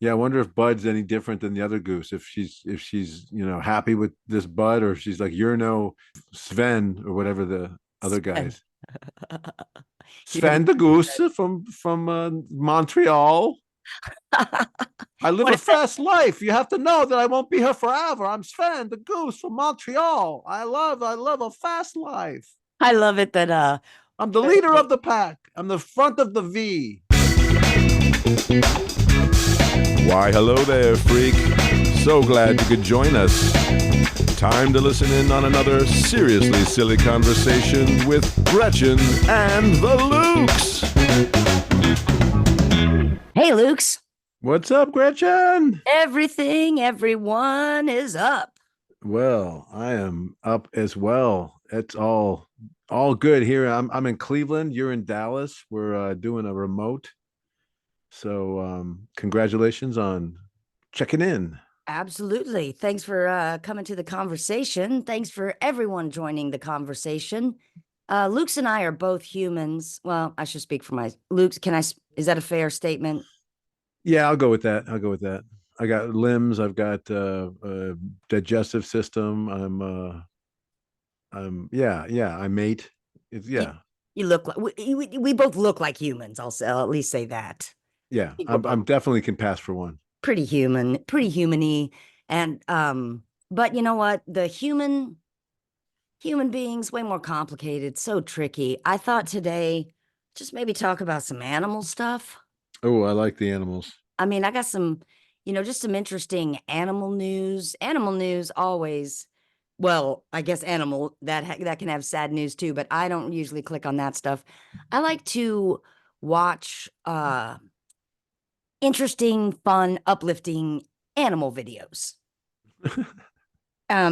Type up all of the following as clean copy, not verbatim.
Yeah, I wonder if Bud's any different than the other goose. If she's happy with this Bud, or if she's like you're no Sven or whatever the other Sven. guys. You don't Sven the goose from Montreal. I live what a if that fast life. You have to know that I won't be here forever. I'm Sven the goose from Montreal. I love a fast life. I love it that I'm the leader of the pack. I'm the front of the V. Why, hello there, freak. So glad you could join us. Time to listen in on another seriously silly conversation with Gretchen and the Lukes. Hey Luke's, What's up, Gretchen? everything, everyone is up. Well, I am up as well. It's all good here. I'm in Cleveland. You're in Dallas. We're doing a remote. So congratulations on checking in. Absolutely. Thanks for coming to the conversation. Thanks for everyone joining the conversation. Luke's and I are both humans. Well, I should speak for my Luke's. Is that a fair statement? Yeah, I'll go with that. I'll go with that. I got limbs. I've got a digestive system. Yeah, I mate. It's You, yeah, you look like we both look like humans. I'll at least say that. yeah. I think we're I'm both I'm definitely can pass for one. pretty humany. And but you know what? The human beings way more complicated, so tricky. I thought today just maybe talk about some animal stuff. Oh, I like the animals. I mean, I got some, just some interesting animal news always. Well, I guess animal that can have sad news too, but I don't usually click on that stuff. I like to watch interesting, fun, uplifting animal videos.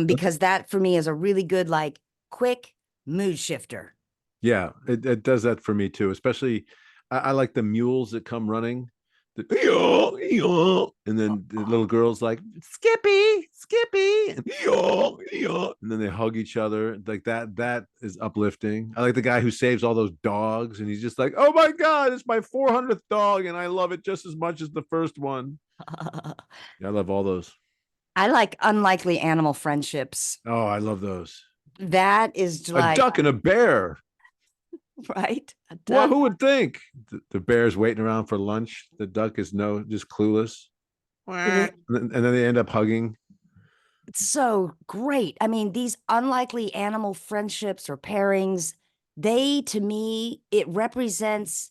Because that for me is a really good, like, quick mood shifter. Yeah, it does that for me too. Especially, I like the mules that come running, and then the little girls like Skippy, Skippy, and then they hug each other like that. That is uplifting. I like the guy who saves all those dogs, and he's just like, "Oh my God, it's my 400th dog, and I love it just as much as the first one." Yeah, I love all those. I like unlikely animal friendships. Oh, I love those. That is A like, duck and a bear. right? A Well, duck. who would think the bear's waiting around for lunch? The duck is just clueless. It- And then they end up hugging. It's so great. I mean, these unlikely animal friendships or pairings, to me, it represents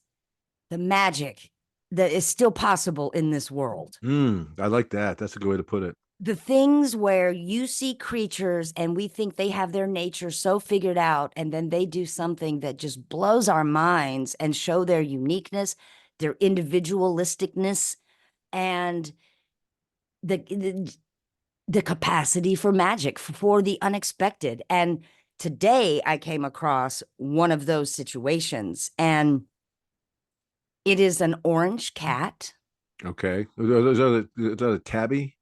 the magic that is still possible in this world. I like that. That's a good way to put it. The things where you see creatures and we think they have their nature so figured out, and then they do something that just blows our minds and show their uniqueness, their individualisticness, and the the capacity for magic, for the unexpected. And today I came across one of those situations, and it is an orange cat. Okay. Is that a tabby?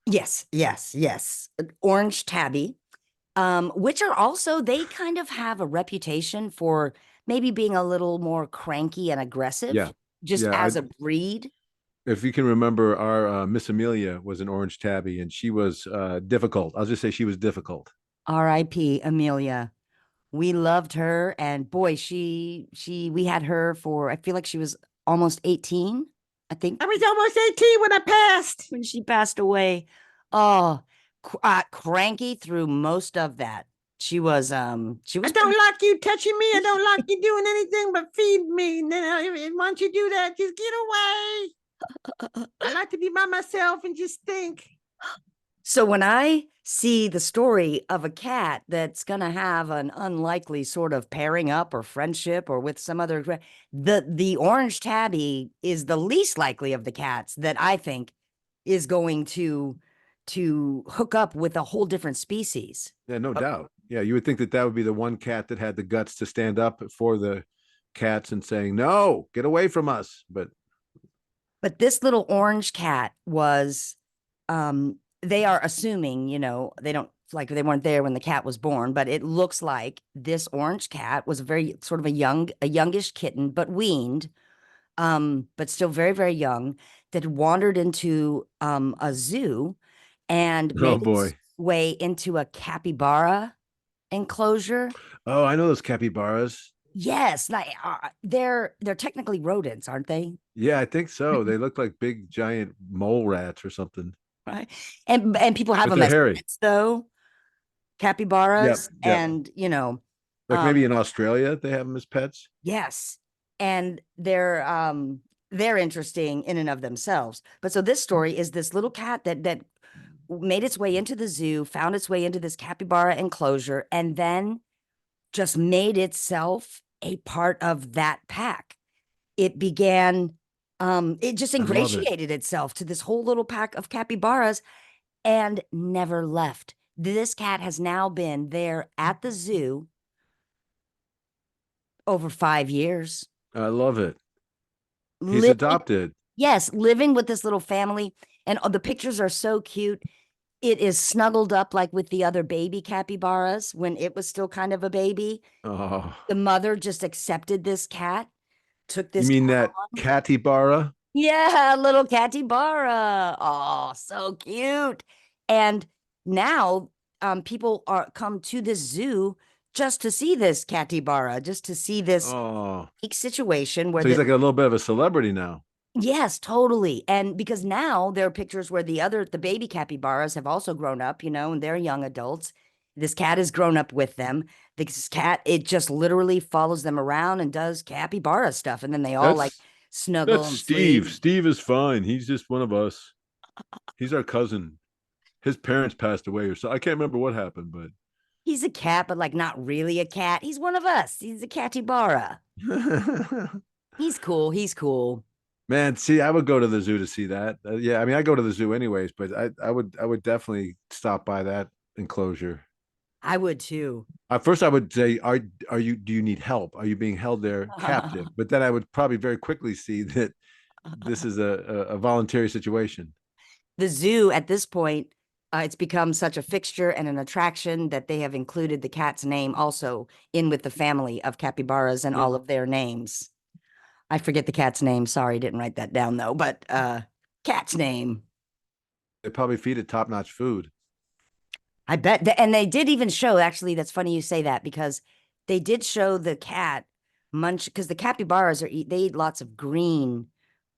Yes, yes, yes. An orange tabby, which are also, they kind of have a reputation for maybe being a little more cranky and Yeah. aggressive, just Yeah. as a breed. If you can remember, our Miss Amelia was an orange tabby, and she was difficult. I'll just say she was difficult. R.I.P. Amelia. We loved her, and boy, we had her for, I feel like she was almost 18. I think I was almost 18 when I passed, when she passed away. Oh, cranky through most of that. She was I don't like you touching me. I don't like you doing anything but feed me. And then once you do that, just get away. I like to be by myself and just think. So when I see the story of a cat that's going to have an unlikely sort of pairing up or friendship or with some other, the orange tabby is the least likely of the cats that I think is going to hook up with a whole different species. Yeah, no doubt. Yeah, you would think that would be the one cat that had the guts to stand up for the cats and saying, "No, get away from us." But this little orange cat was, they are assuming, they don't, like, they weren't there when the cat was born, but it looks like this orange cat was a very sort of a youngish kitten, but weaned, but still very, very young. that wandered into a zoo and Oh made its boy. way into a capybara enclosure. Oh, I know those capybaras. Yes, like they're technically rodents, aren't they? Yeah, I think so. They look like big giant mole rats or something, Right. And people have but them they're as hairy. pets though, Yep, capybaras, yep. and Like maybe in Australia they have them as pets. yes, and they're interesting in and of themselves. But so this story is this little cat that made its way into the zoo, found its way into this capybara enclosure, and then just made itself a part of that pack. It began, it just I love it. ingratiated itself to this whole little pack of capybaras and never left. This cat has now been there at the zoo over 5 years, I love it. He's living, adopted. yes, living with this little family. And the pictures are so cute. It is snuggled up like with the other baby capybaras when it was still kind of a baby. Oh, The mother just accepted this cat, took you this mean cat that on. Cat-ybara? Yeah, little capybara. Oh, so cute. And now people are come to this zoo just to see this capybara, just to see this Oh, unique situation where so he's the like a little bit of a celebrity now. yes, totally. And because now there are pictures where the baby capybaras have also grown up, and they're young adults. This cat has grown up with them. This cat, it just literally follows them around and does capybara stuff. And then they all like That's snuggle that's and sleep. Steve. Steve is fine. He's just one of us. He's our cousin. His parents passed away or so. I can't remember what happened, He's a cat, but like not really a cat. He's one of us. He's a capybara. but He's cool. He's cool. man, see, I would go to the zoo to see that. Yeah, I mean, I go to the zoo anyways, but I would definitely stop by that enclosure. I would too. First, I would say, are you do you need help? Are you being held there captive? But then I would probably very quickly see that this is a voluntary situation. The zoo at this point, it's become such a fixture and an attraction that they have included the cat's name also in with the family of capybaras and all of their names. I forget the cat's name. Sorry, didn't write that down though, but cat's name. They probably feed it top-notch food. I bet. And they did even show, actually, that's funny you say that because they did show the cat munch because the capybaras they eat lots of green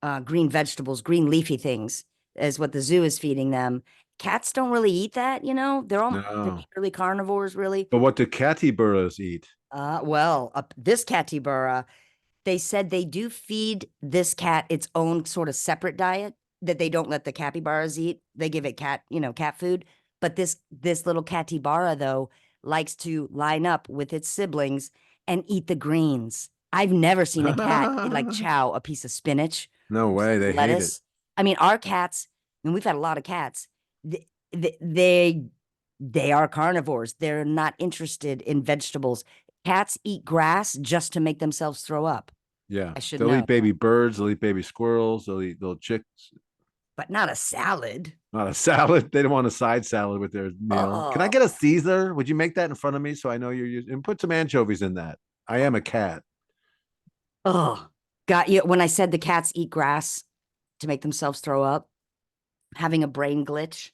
vegetables, green leafy things is what the zoo is feeding them. Cats don't really eat that, they're No, purely carnivores, really. but what do capybaras eat? Well, this capybara, they said they do feed this cat its own sort of separate diet that they don't let the capybaras eat. They give it cat food. But this little capybara though likes to line up with its siblings and eat the greens. I've never seen a cat like chow a piece of spinach No or way, they hate it. lettuce. I mean, our cats, and we've had a lot of cats. They are carnivores. They're not interested in vegetables. Cats eat grass just to make themselves throw up. Yeah, I should they'll know, eat baby birds, they'll eat baby squirrels, they'll eat little chicks. but not a salad. Not a salad. They don't want a side salad with their meal. Can I Oh, get a Caesar? Would you make that in front of me so I know you're using and put some anchovies in that? I am a cat. oh, got you. When I said the cats eat grass to make themselves throw up, having a brain glitch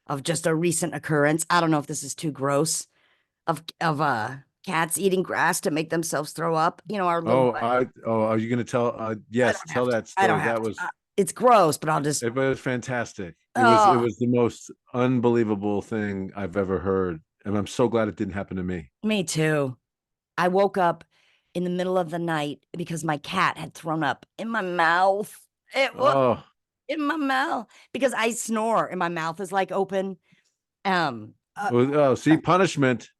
of just a recent occurrence. I don't know if this is too gross of cats eating grass to make themselves throw up. Our little buddy. Are you gonna tell I yes, don't tell have to. that I don't story. have That to. was It's gross, but I'll just. it was fantastic. It Oh, was the most unbelievable thing I've ever heard. And I'm so glad it didn't happen to me. me too. I woke up in the middle of the night because my cat had thrown up in my mouth. It was Oh, in my mouth because I snore and my mouth is like open. Um, uh, see, punishment.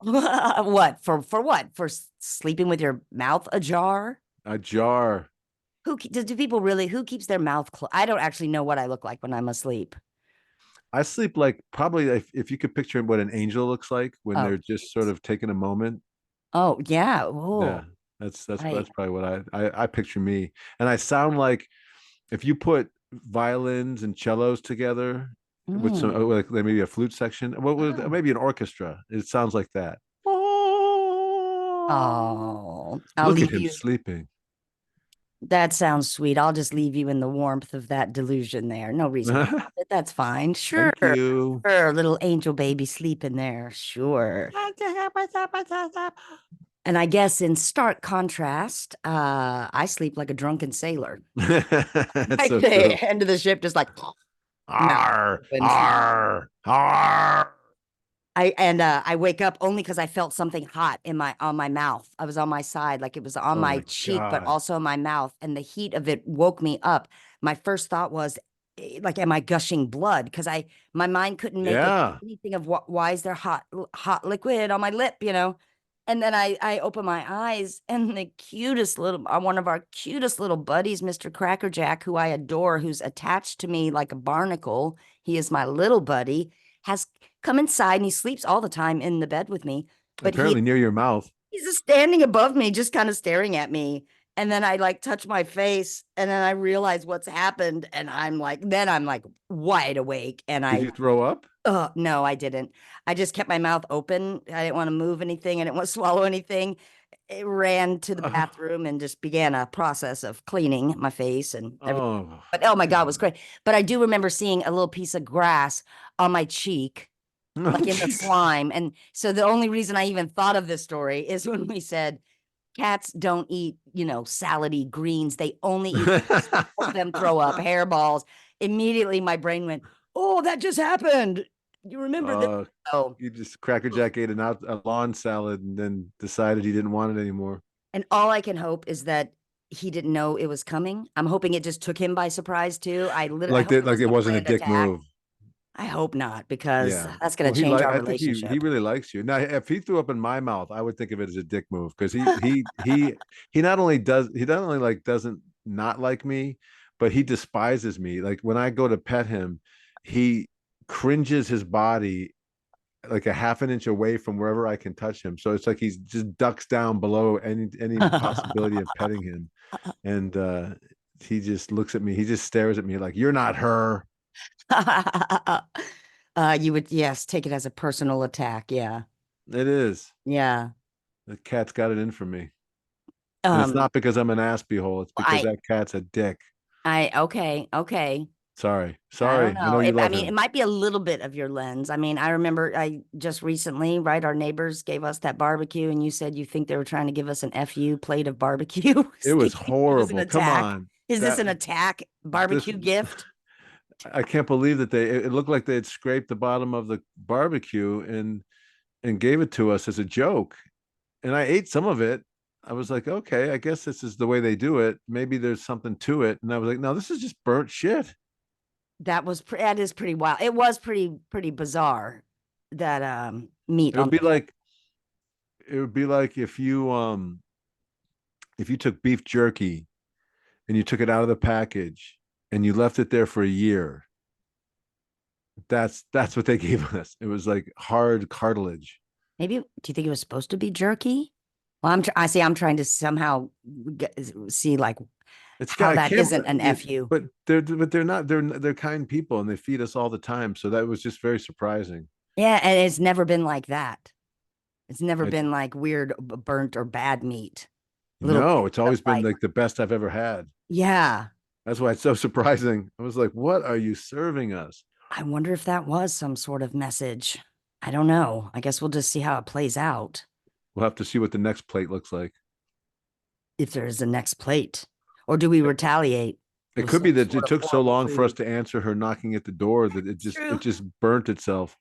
what for what? For sleeping with your mouth ajar? A jar. Do people really who keeps their mouth closed? I don't actually know what I look like when I'm asleep. I sleep like probably if you could picture what an angel looks like when Oh, they're just sort of taking a moment. oh yeah. Yeah, Oh, that's right. probably what I picture me, and I sound like if you put violins and cellos together with some Mm. like maybe a flute section, what was Oh, maybe an orchestra? It sounds like that. Oh, oh, I'll look at leave him you. sleeping. That sounds sweet. I'll just leave you in the warmth of that delusion there. No reason to stop it. That's fine. Sure. Thank you. Sure. Little angel baby sleep in there. Sure. And I guess in stark contrast, I sleep like a drunken sailor. That's Like so the true. end of the ship, just like mouth Arr, open. arr, arr. I wake up only because I felt something hot in my on my mouth. I was on my side, like it was on Oh my my cheek, but God. also in my mouth, and the heat of it woke me up. My first thought was, like, am I gushing blood? Because my mind couldn't make it Yeah. anything of why is there hot liquid on my lip, And then I open my eyes, and the cutest little one of our cutest little buddies, Mr. Crackerjack, who I adore, who's attached to me like a barnacle. He is my little buddy, has come inside, and he sleeps all the time in the bed with me. But Apparently near your mouth. he's just standing above me, just kind of staring at me. And then I like touch my face, and then I realize what's happened. And then I'm like wide awake. And Did you throw up? oh, no, I didn't. I just kept my mouth open. I didn't want to move anything. I didn't want to swallow anything. It ran to the Oh, bathroom and just began a process of cleaning my face and everything. oh, But oh my God, it was God. great. But I do remember seeing a little piece of grass on my cheek, Oh, like in the jeez. slime. And so the only reason I even thought of this story is when we said cats don't eat, salady greens. They only eat help them throw up hairballs. Immediately my brain went, oh, that just happened. You remember this? uh, Oh, you just Cracker Jack ate a lawn salad and then decided he didn't want it anymore. and all I can hope is that he didn't know it was coming. I'm hoping it just took him by surprise too. I Like hope that, it like it wasn't a wasn't a planned dick attack. move. I hope not, because Yeah. that's going Well, to change our I think he relationship. really likes you. Now, if he threw up in my mouth, I would think of it as a dick move because he not only like doesn't not like me, but he despises me. Like when I go to pet him, he cringes his body like a half an inch away from wherever I can touch him. So it's like he's just ducks down below any possibility of petting him. And he just looks at me, he just stares at me like, you're not her. You would, yes, take it as a personal attack. Yeah. It is. Yeah. The cat's got it in for me. And it's Um, not because I'm an ass beehole. It's because I, that cat's a dick. okay. Sorry. I don't Sorry. I know. know you I love mean, it him. might be a little bit of your lens. I mean, I remember I just recently, right? Our neighbors gave us that barbecue, and you said you think they were trying to give us an FU plate of barbecue. It was It was an horrible. Come attack. on. Is this That an attack this barbecue gift? I can't believe that it looked like they had scraped the bottom of the barbecue and gave it to us as a joke. And I ate some of it. I was like, okay, I guess this is the way they do it. Maybe there's something to it. And I was like, no, this is just burnt shit. That is pretty wild. It was pretty bizarre that meat It would on be the like if you took beef jerky and you took it out of the package and you left it there for a year. That's what they gave us. It was like hard cartilage. maybe. Do you think it was supposed to be jerky? Well, I see. I'm trying to somehow see like It's how got I that can't, isn't an FU. but they're not they're kind people and they feed us all the time. So that was just very surprising. Yeah, and it's never been like that. It's never It's been like weird, burnt or bad meat. Little no, bit it's of always been like, like the best I've ever had. yeah. That's why it's so surprising. I was like, what are you serving us? I wonder if that was some sort of message. I don't know. I guess we'll just see how it plays out. We'll have to see what the next plate looks like. If there is a next plate, or do we retaliate It with could be some that sort it of took so horrible long for us food? to answer her knocking at the door that It's it true. just burnt itself.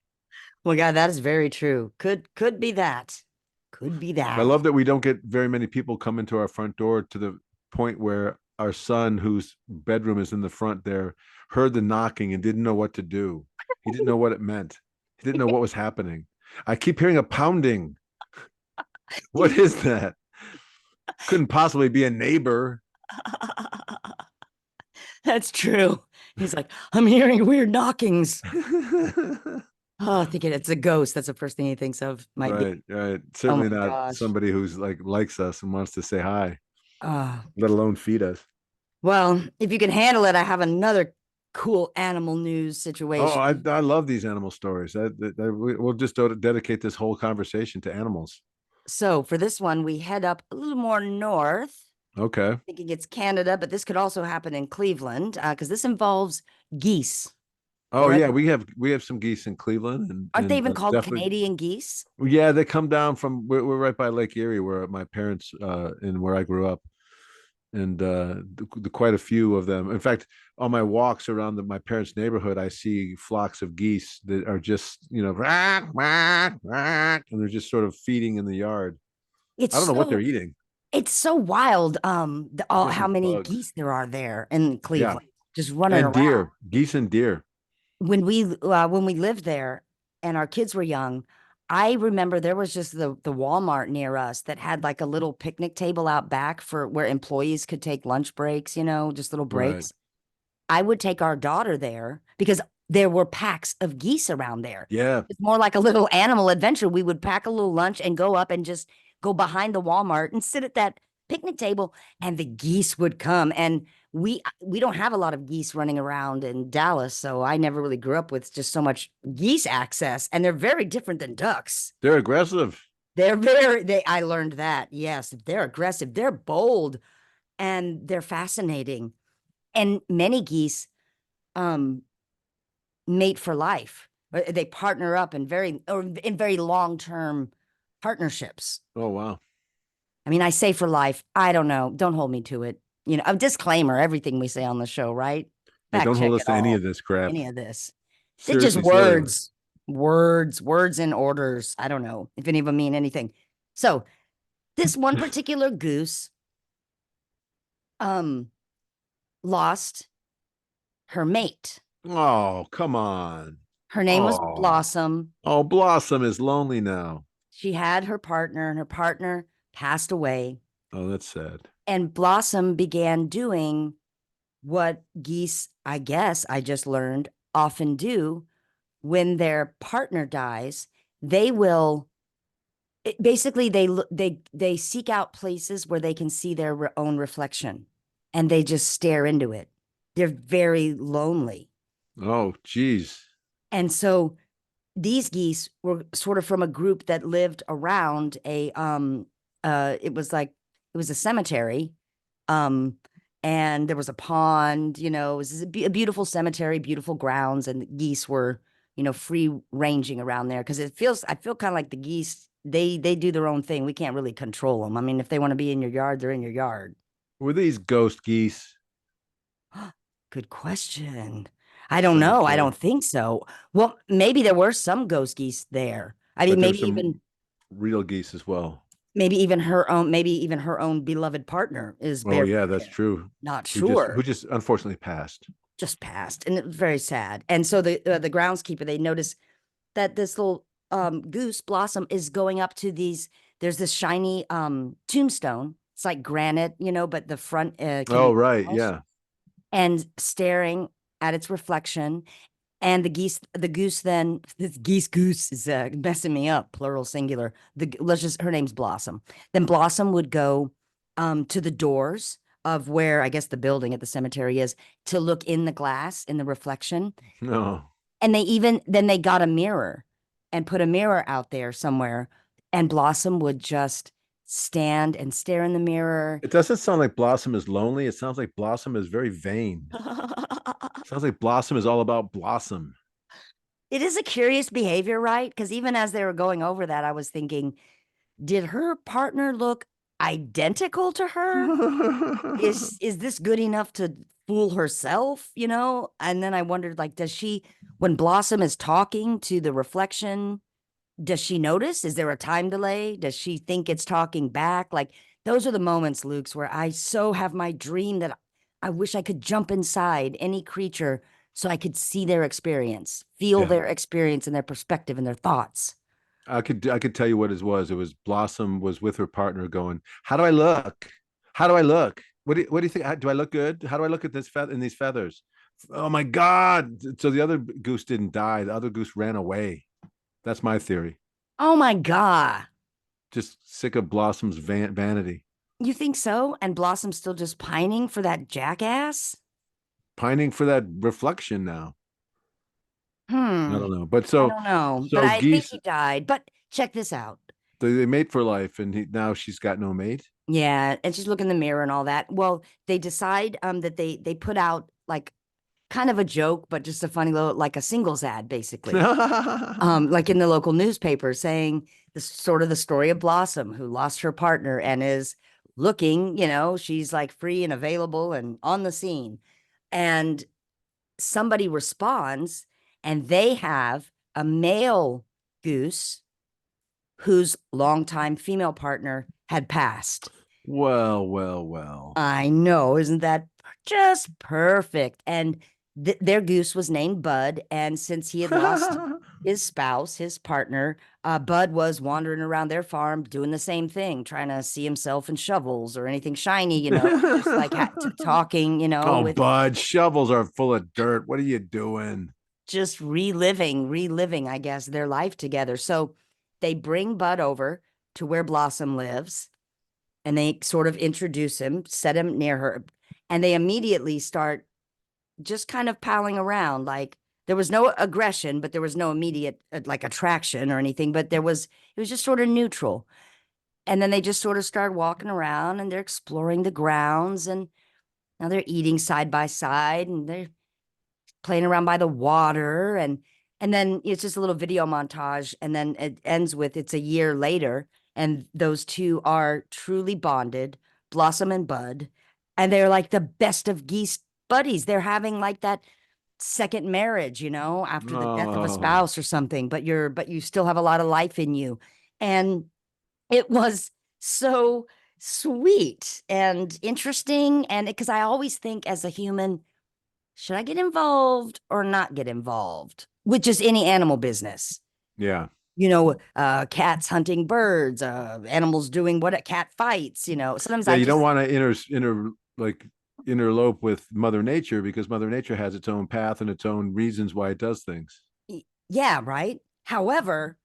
Well, God, that is very true. Could be that. Could be I that. love that we don't get very many people come into our front door to the point where our son, whose bedroom is in the front there, heard the knocking and didn't know what to do. He didn't know what it meant. He didn't know what was happening. I keep hearing a pounding. What is that? Couldn't possibly be a neighbor. That's true. He's like, I'm hearing weird knockings. Oh, thinking it's a ghost. That's the first thing he thinks of. Might be. Right. Oh Certainly my not gosh. somebody who's like likes us and wants to say hi, Uh, let alone feed us. well, if you can handle it, I have another cool animal news Oh, situation. I love these animal stories. We'll just dedicate this whole conversation to animals. So for this one, we head up a little more north. Okay. Thinking it's Canada, but this could also happen in Cleveland because this involves geese. Oh Or yeah, we have some geese in Cleveland, aren't they even called definitely. Canadian geese? Yeah, they come down from. We're right by Lake Erie, where my parents and where I grew up, and quite a few of them. In fact, on my walks around my parents' neighborhood, I see flocks of geese that are just "Rah, rah, rah," and they're just sort of feeding in the yard. It's I don't know what they're so eating. it's so wild. I All guess how it's many bugs. geese there are there in Yeah, Cleveland, just running and around. deer, geese and deer. When we lived there and our kids were young, I remember there was just the Walmart near us that had like a little picnic table out back for where employees could take lunch breaks, just little Right. breaks. I would take our daughter there because there were packs of geese around there. Yeah. It's more like a little animal adventure. We would pack a little lunch and go up and just go behind the Walmart and sit at that picnic table, and the geese would come. And we don't have a lot of geese running around in Dallas, so I never really grew up with just so much geese access. And they're very different than ducks. They're aggressive. I learned that. Yes, they're aggressive, they're bold, and they're fascinating. And many geese um mate for life. They partner up in very long-term partnerships. Oh wow. I mean, I say for life. I don't know. Don't hold me to it. A disclaimer, everything we say on the show, right? Yeah, Fact don't hold check us it to any of all. this crap. Any of this. They're just Seriously, silly. words and orders. I don't know if any of them mean anything. So this one particular goose um lost her mate. Oh, come on. Her name was Oh. Blossom. Oh, Blossom is lonely now. She had her partner, and her partner passed away. Oh, that's sad. And Blossom began doing what geese, I guess I just learned, often do when their partner dies. They will basically they seek out places where they can see their own reflection, and they just stare into it. They're very lonely. Oh, geez. And so these geese were sort of from a group that lived around it was like it was a cemetery, um and there was a pond, it was a beautiful cemetery, beautiful grounds, and the geese were free ranging around there because I feel kind of like the geese, they do their own thing. We can't really control them. I mean, if they want to be in your yard, they're in your yard. Were these ghost geese? Good question. I don't know. I Cemetery. don't think so. Well, maybe there were some ghost geese there. I mean, But there's some real geese as well. maybe even her own beloved partner is Oh buried yeah, that's there. true. Not Who sure. just unfortunately passed. Just passed, and it was very sad. And so the groundskeeper, they notice that this little goose Blossom is going up to these. There's this shiny tombstone. It's like granite, but the front can Oh be right, polished, yeah. and staring at its reflection. And the goose then, this geese goose is messing me up, plural, singular. Her name's Blossom. Then Blossom would go to the doors of where I guess the building at the cemetery is to look in the glass, in the reflection. No. And then they got a mirror and put a mirror out there somewhere. And Blossom would just stand and stare in the mirror. It doesn't sound like Blossom is lonely. It sounds like Blossom is very vain. Sounds like Blossom is all about Blossom. It is a curious behavior, right? Because even as they were going over that, I was thinking, did her partner look identical to her? Is this good enough to fool herself, And then I wondered, like, does she, when Blossom is talking to the reflection, does she notice? Is there a time delay? Does she think it's talking back? Like, those are the moments, Luke's, where I so have my dream that I wish I could jump inside any creature so I could see their experience, feel Yeah. their experience and their perspective and their thoughts. I could tell you what it was. It was Blossom was with her partner going, "How do I look? How do I look? What do you think? Do I look good? How do I look at this in these feathers? Oh my God." So the other goose didn't die. The other goose ran away. That's my theory. Oh my God. Just sick of Blossom's vanity, You think so? And Blossom's still just pining for that jackass? pining for that reflection now. I Hmm. don't know. But I so don't know. But so I think geese he died. But check this out. they mate for life, and now she's got no mate. Yeah, and she's looking in the mirror and all that. Well, they decide that they put out like kind of a joke, but just a funny little like a singles ad, basically. Like in the local newspaper saying this sort of the story of Blossom, who lost her partner and is looking, she's like free and available and on the scene. And somebody responds, and they have a male goose whose longtime female partner had passed. Well, well, well. I know, isn't that just perfect? And their goose was named Bud, and since he had lost his spouse, his partner, Bud was wandering around their farm doing the same thing, trying to see himself in shovels or anything shiny, just like talking, Oh, with Bud, shovels are full of dirt. What are you doing? just reliving, I guess, their life together. So they bring Bud over to where Blossom lives and they sort of introduce him, set him near her, and they immediately start just kind of palling around. Like there was no aggression, but there was no immediate like attraction or anything, but it was just sort of neutral. And then they just sort of start walking around and they're exploring the grounds and now they're eating side by side and they're playing around by the water and then it's just a little video montage and then it ends with it's a year later and those two are truly bonded, Blossom and Bud, and they're like the best of geese buddies. They're having like that second marriage, after the death of a Oh, spouse or something, but you still have a lot of life in you. And it was so sweet and interesting and because I always think as a human, should I get involved or not get involved with just any animal business? yeah. Cats hunting birds, animals doing what cat fights, sometimes Yeah, I you don't just, want to like interlope with Mother Nature because Mother Nature has its own path and its own reasons why it does things. yeah, right. However,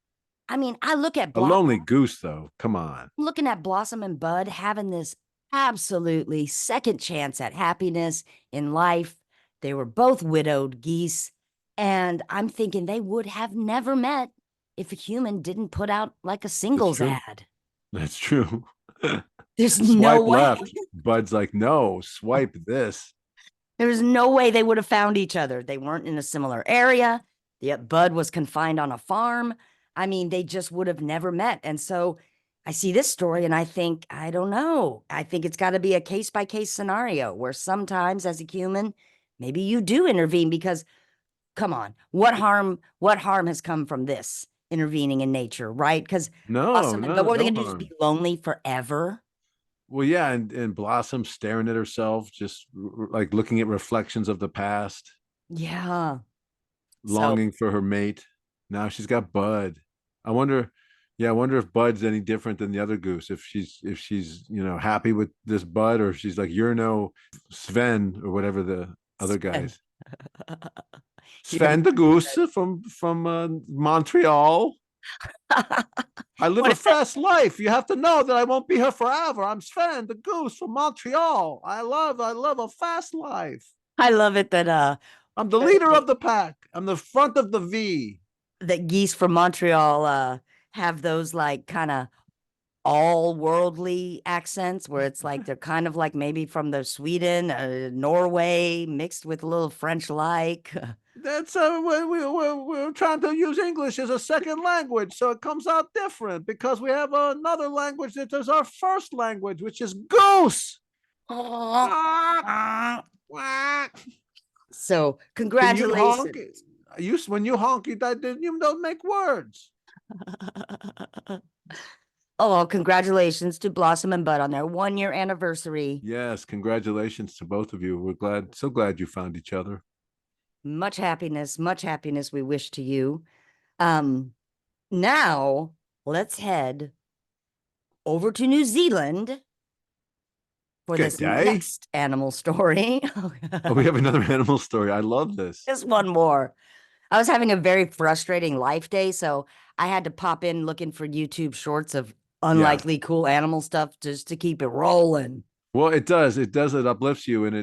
I mean, A lonely goose, though. Come on. looking at Blossom and Bud having this absolutely second chance at happiness in life. They were both widowed geese. And I'm thinking they would have never met if a human didn't put out like a That's singles true. ad. That's true. There's no Swipe way. left. Bud's like, no, swipe this. There's no way they would have found each other. They weren't in a similar area. Yet Bud was confined on a farm. I mean, they just would have never met. And so I see this story and I think, I don't know. I think it's got to be a case by case scenario where sometimes as a human, maybe you do intervene because come on, what harm has come from this intervening in nature, right? Because No, awesome. But no, what are they no going to do? Just be harm. lonely forever? Well, yeah, and Blossom staring at herself, just like looking at reflections of the past, Yeah. So longing for her mate. Now she's got Bud. I wonder, yeah, I wonder if Bud's any different than the other goose. If she's happy with this Bud, or if she's like you're no Sven or whatever the other Sven. guys. You're Sven the goose from Montreal. I live what a is that? fast life. You have to know that I won't be here forever. I'm Sven the goose from Montreal. I love a fast life. I love it that I'm the leader of the pack. I'm the front of the V. that geese from Montreal have those like kind of all worldly accents where it's like they're kind of like maybe from the Sweden, Norway mixed with a little French like. That's we're trying to use English as a second language, so it comes out different because we have another language that is our first language, which is goose. So Can you honk? congratulations. You when you honk, you don't make words. Oh, congratulations to Blossom and Bud on their 1 year anniversary. Yes, congratulations to both of you. We're so glad you found each other. Much happiness we wish to you. Um, Now let's head over to New Zealand for Good this day. next animal story. Oh, we have another animal story. I love this. Just one more. I was having a very frustrating life day, so I had to pop in looking for YouTube shorts of Yeah. unlikely cool animal stuff just to keep it rolling. Well, it does. It does. It uplifts you, and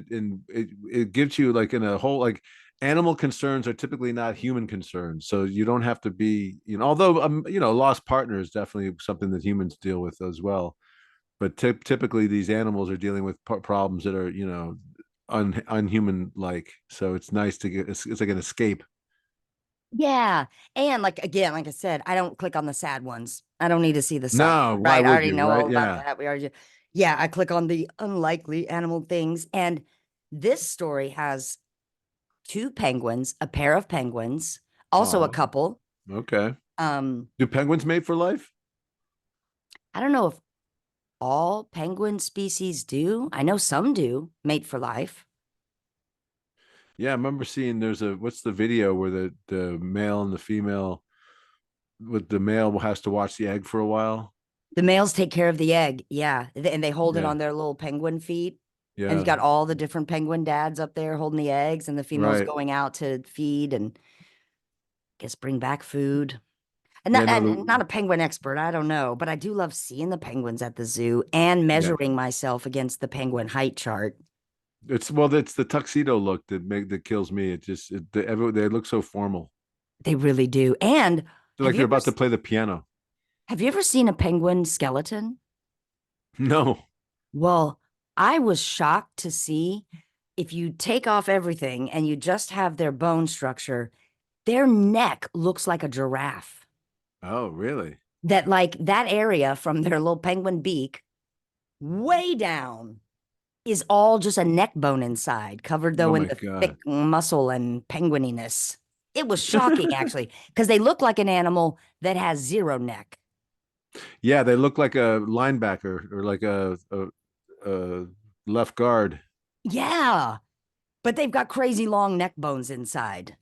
it gives you like in a whole like animal concerns are typically not human concerns, so you don't have to be although lost partner is definitely something that humans deal with as well. but typically these animals are dealing with problems that are, unhuman like. So it's nice to get. It's like an escape. Yeah. And like again, like I said, I don't click on the sad ones. I don't need to see the suffering, No, why right? I would already you? know Right? all about Yeah. that. We already, yeah, I click on the unlikely animal things. And this story has two penguins, a pair of penguins, also a Oh, couple. okay. Um, Do penguins mate for life? I don't know if all penguin species do. I know some do mate for life. Yeah, I remember seeing there's a what's the video where the male and the female with the male has to watch the egg for a while. The males take care of the egg, yeah, and they hold it Yeah. on their little penguin feet. And you Yeah. got all the different penguin dads up there holding the eggs, and the females Right. going out to feed and guess bring back food. And Yeah, not, no, and not a penguin expert, I don't know, but I do love seeing the penguins at the zoo and yeah. measuring myself against the penguin height chart. It's the tuxedo look that kills me. It just they look so formal. They really do. And They're like they're about to play the piano. have you ever seen a penguin skeleton? No. Well, I was shocked to see if you take off everything and you just have their bone structure, their neck looks like a giraffe. Oh, really? That, like, that area from their little penguin beak way down is all just a neck bone inside, covered Oh though in my the God. thick muscle and penguininess. It was shocking, actually, because they look like an animal that has zero neck. Yeah, they look like a linebacker or like a left guard. Yeah, but they've got crazy long neck bones inside.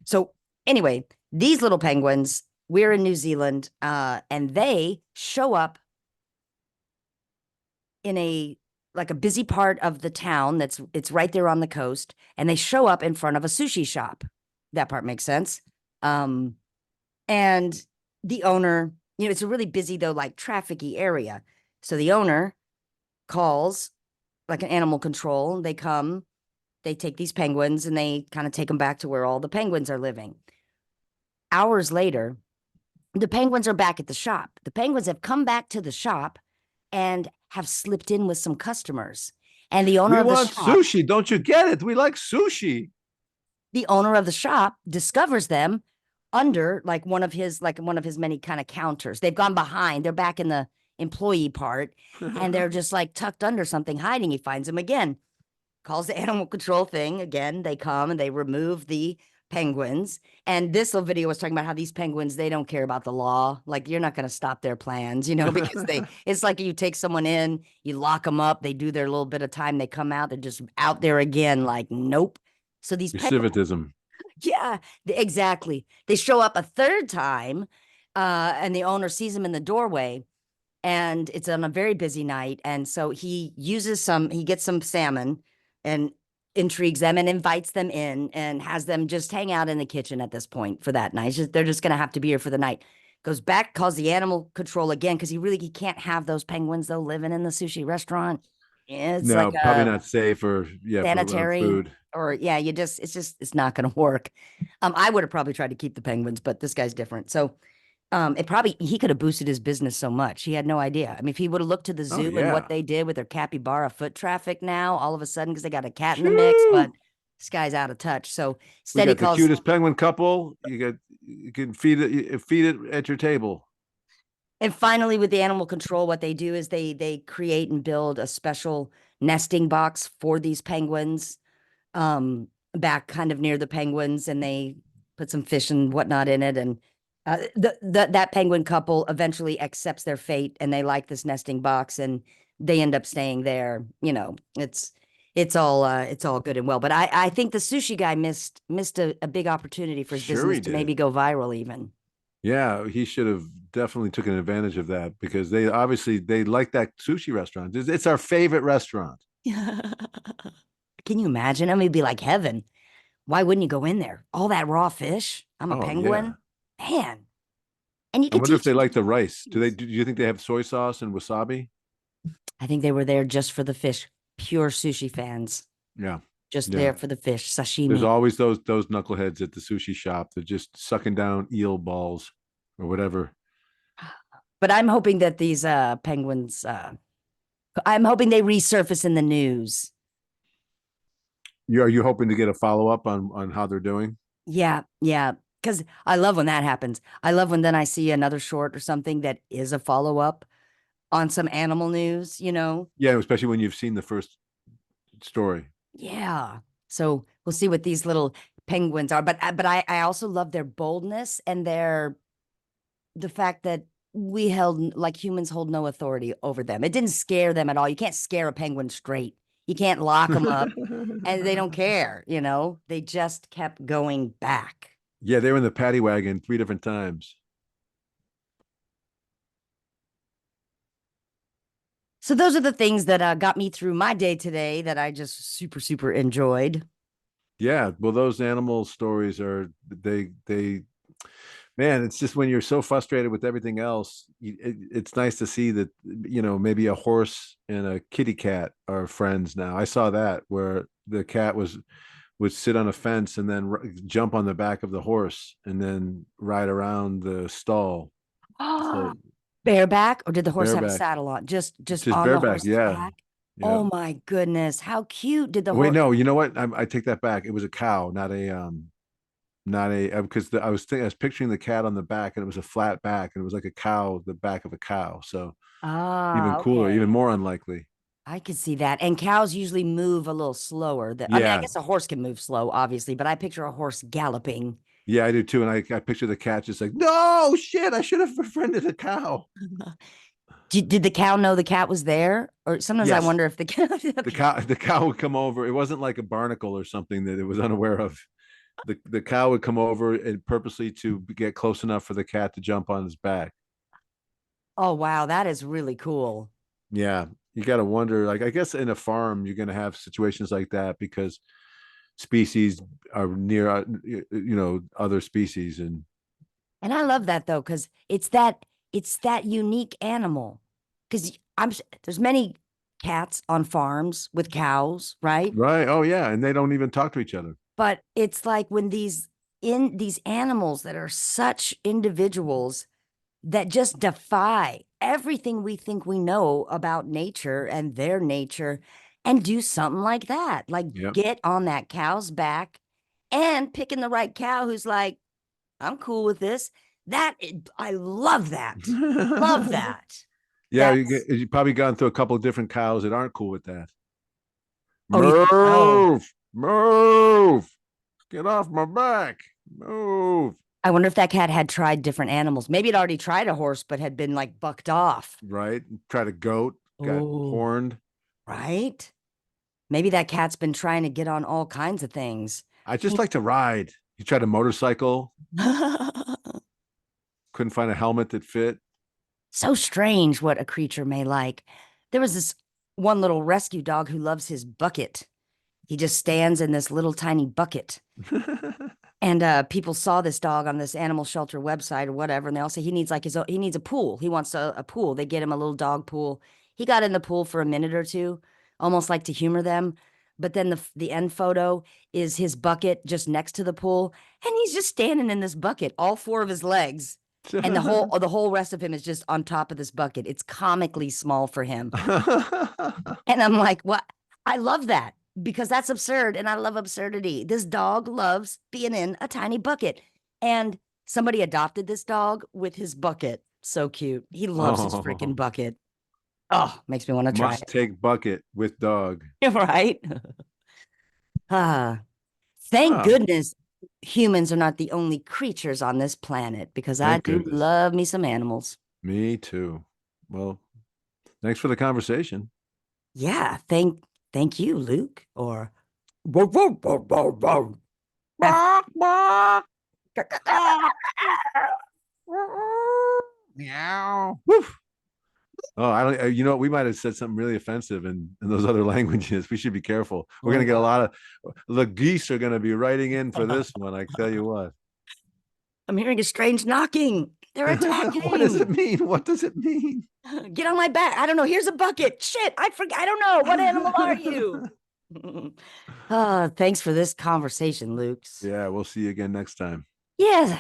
So anyway, these little penguins, we're in New Zealand, and they show up in a like a busy part of the town it's right there on the coast, and they show up in front of a sushi shop. That part makes sense. Um, and the owner, it's a really busy though, like trafficy area. So the owner calls like an animal control. They come, they take these penguins and they kind of take them back to where all the penguins are living. Hours later, the penguins are back at the shop. The penguins have come back to the shop and have slipped in with some customers. And We want sushi. Don't you get it? We like sushi. the owner of the shop discovers them under like one of his many kind of counters. They've gone behind. They're back in the employee part, and they're just like tucked under something hiding. He finds them again, calls the animal control thing again. They come and they remove the penguins. And this little video was talking about how these penguins, they don't care about the law. Like, you're not going to stop their plans, because it's like you take someone in, you lock them up, they do their little bit of time, they come out, they're just out there again. Like, nope. So these penguins, Civitism. yeah, exactly. They show up a third time, and the owner sees them in the doorway, and it's on a very busy night. And so he gets some salmon and intrigues them and invites them in and has them just hang out in the kitchen at this point for that night. They're just going to have to be here for the night. Goes back, calls the animal control again, because he can't have those penguins though living in the sushi restaurant. It's like No, probably a not safe or yeah for sanitary, food. or yeah, it's not going to work. I would have probably tried to keep the penguins, but this guy's different. So he could have boosted his business so much. He had no idea. I mean, if he would have looked to the Oh zoo and what yeah. they did with their capybara foot traffic now, all of a sudden, because they got a cat in the mix, Shoo! but this guy's out of touch. So We Steady got the calls, cutest penguin couple. You can feed it at your table. and finally, with the animal control, what they do is they create and build a special nesting box for these penguins, back kind of near the penguins, and they put some fish and whatnot in it. And that penguin couple eventually accepts their fate, and they like this nesting box, and they end up staying there. It's all good and well. But I think the sushi guy missed a big opportunity for his Sure business he to did. maybe go viral even. Yeah, he should have definitely taken advantage of that because they like that sushi restaurant. It's our favorite restaurant. Can you imagine? I mean, it'd be like heaven. Why wouldn't you go in there? All that raw fish. I'm a Oh yeah. penguin. Man. And you I could wonder if teach they them like the different rice. recipes. Do you think they have soy sauce and wasabi? I think they were there just for the fish. Pure sushi fans. Yeah. Just Yeah. there for the fish. There's Sashimi. always those knuckleheads at the sushi shop that just sucking down eel balls or whatever. But I'm hoping that these penguins I'm hoping they resurface in the news. Are you hoping to get a follow up on how they're doing? Yeah, yeah. Because I love when that happens. I love when then I see another short or something that is a follow up on some animal news, you know? Yeah, especially when you've seen the first story. Yeah. So we'll see what these little penguins are. But I also love their boldness and the fact that we held like humans hold no authority over them. It didn't scare them at all. You can't scare a penguin straight. You can't lock them up and they don't care, you know? They just kept going back. Yeah, they were in the paddy wagon 3 different times. So those are the things that got me through my day today that I just super, super enjoyed. Yeah, well, those animal stories are they man, it's just when you're so frustrated with everything else, it's nice to see that maybe a horse and a kitty cat are friends now. I saw that where the cat would sit on a fence and then jump on the back of the horse and then ride around the stall. So Bareback, or did the horse have a bareback, saddle on? Just just on the bareback. horse's Yeah, back? yeah. Oh my goodness. How cute did the Wait, horse? no, you know what? I take that back. It was a cow, not a because I was picturing the cat on the back and it was a flat back and it was like a cow, the back of a cow. So even Ah, cooler, even okay. more unlikely. I could see that. And cows usually move a little slower. I mean, I Yeah, guess a horse can move slow, obviously, but I picture a horse galloping. yeah, I do too. And I picture the cat just like, no shit, I should have befriended a cow. Did the cow know the cat was there? Or sometimes I Yes, wonder if the cat. the Okay. cow would come over. It wasn't like a barnacle or something that it was unaware of. The cow would come over and purposely to get close enough for the cat to jump on his back. Oh, wow. That is really cool. Yeah, you got to wonder. Like, I guess in a farm, you're going to have situations like that because species are near, other species, and And I love that though, because it's that unique animal. Because there's many cats on farms with cows, right? right. Oh yeah, and they don't even talk to each other. But it's like when these animals that are such individuals that just defy everything we think we know about nature and their nature and do something like that. Like Yep. get on that cow's back and picking the right cow who's like, I'm cool with this. I love that. Love that. Yeah, That's you probably gone through a couple of different cows that aren't cool with that. oh, you think so? Move, move, get off my back, move. I wonder if that cat had tried different animals. Maybe it already tried a horse, but had been like bucked off. Right, tried a goat, got Oh, horned. right. Maybe that cat's been trying to get on all kinds of things. I just like to ride. He tried a motorcycle, couldn't find a helmet that fit. So strange what a creature may like. There was this one little rescue dog who loves his bucket. He just stands in this little tiny bucket. And people saw this dog on this animal shelter website or whatever, and they all say he needs like he needs a pool. He wants a pool. They get him a little dog pool. He got in the pool for a minute or two, almost like to humor them. But then the end photo is his bucket just next to the pool, and he's just standing in this bucket, all four of his legs, and the whole rest of him is just on top of this bucket. It's comically small for him. And I'm like, what? I love that because that's absurd. And I love absurdity. This dog loves being in a tiny bucket. And somebody adopted this dog with his bucket. So cute. He loves his freaking Oh, bucket. Oh, makes me want to try must take bucket with dog. it. Right? Ah, thank Oh, goodness humans are not the only creatures on this planet because I thank do goodness. love me some animals. Me too. Well, thanks for the conversation. Yeah, thank you, Luke. Or whoa, whoa, whoa, whoa, whoa. Bark, bark. Meow. Woof. Oh, I don't. You know what? We might have said something really offensive in those other languages. We should be careful. We're Oh, gonna get a wow. lot of the geese are gonna be writing in for this one. I tell you what. I'm hearing a strange knocking. They're What does it attacking. mean? What does it mean? Get on my back. I don't know. Here's a bucket. Shit. I forgot. I don't know. What animal are you? Thanks for this conversation, Luke's. Yeah, we'll see you again next time. Yeah.